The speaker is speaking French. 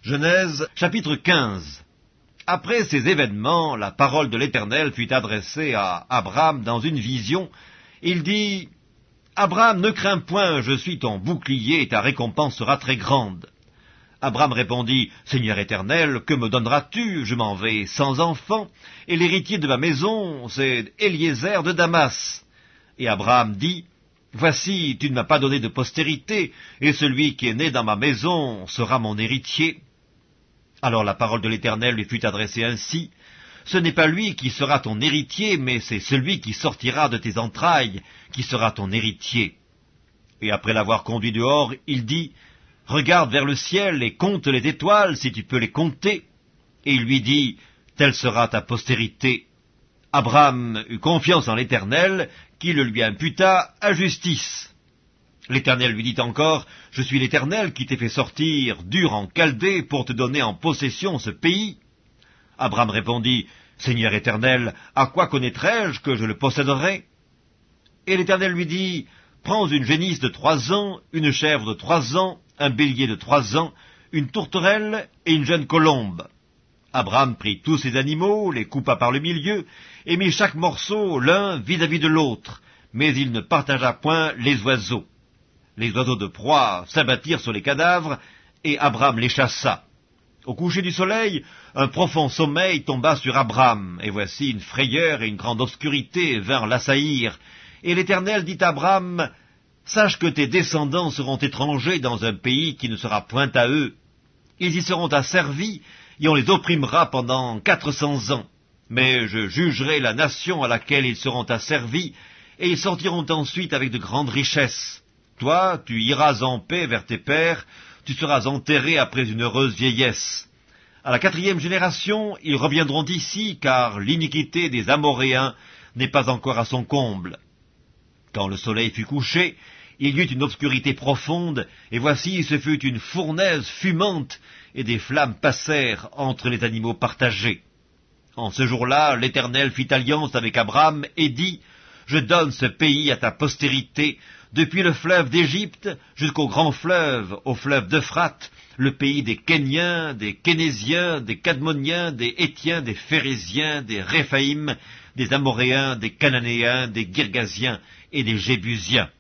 Genèse, chapitre 15. Après ces événements, la parole de l'Éternel fut adressée à Abraham dans une vision. Il dit, « Abraham, ne crains point, je suis ton bouclier et ta récompense sera très grande. » Abraham répondit, « Seigneur Éternel, que me donneras-tu? Je m'en vais sans enfant, et l'héritier de ma maison, c'est Eliezer de Damas. » Et Abraham dit, « Voici, tu ne m'as pas donné de postérité, et celui qui est né dans ma maison sera mon héritier. » Alors la parole de l'Éternel lui fut adressée ainsi, « Ce n'est pas lui qui sera ton héritier, mais c'est celui qui sortira de tes entrailles, qui sera ton héritier. » Et après l'avoir conduit dehors, il dit, « Regarde vers le ciel et compte les étoiles, si tu peux les compter. » Et il lui dit, « Telle sera ta postérité. » Abraham eut confiance en l'Éternel, qui le lui imputa à justice. L'Éternel lui dit encore, « Je suis l'Éternel qui t'ai fait sortir d'Ur en Chaldée pour te donner en possession ce pays. » Abraham répondit, « Seigneur Éternel, à quoi connaîtrai-je que je le posséderai ?» Et l'Éternel lui dit, « Prends une génisse de 3 ans, une chèvre de 3 ans, un bélier de 3 ans, une tourterelle et une jeune colombe. » Abraham prit tous ces animaux, les coupa par le milieu, et mit chaque morceau l'un vis-à-vis de l'autre, mais il ne partagea point les oiseaux. Les oiseaux de proie s'abattirent sur les cadavres, et Abraham les chassa. Au coucher du soleil, un profond sommeil tomba sur Abraham, et voici une frayeur et une grande obscurité vinrent l'assaillir. Et l'Éternel dit à Abraham, « Sache que tes descendants seront étrangers dans un pays qui ne sera point à eux. Ils y seront asservis, et on les opprimera pendant 400 ans. Mais je jugerai la nation à laquelle ils seront asservis, et ils sortiront ensuite avec de grandes richesses. Toi, tu iras en paix vers tes pères, tu seras enterré après une heureuse vieillesse. À la 4e génération, ils reviendront ici, car l'iniquité des Amoréens n'est pas encore à son comble. » Quand le soleil fut couché, il y eut une obscurité profonde, et voici ce fut une fournaise fumante, et des flammes passèrent entre les animaux partagés. En ce jour-là, l'Éternel fit alliance avec Abraham et dit, « Je donne ce pays à ta postérité, depuis le fleuve d'Égypte jusqu'au grand fleuve, au fleuve d'Euphrate, le pays des Kéniens, des Kénésiens, des Cadmoniens, des Hétiens, des Phéréziens, des Réphaïm, des Amoréens, des Cananéens, des Girgasiens et des Jébusiens. »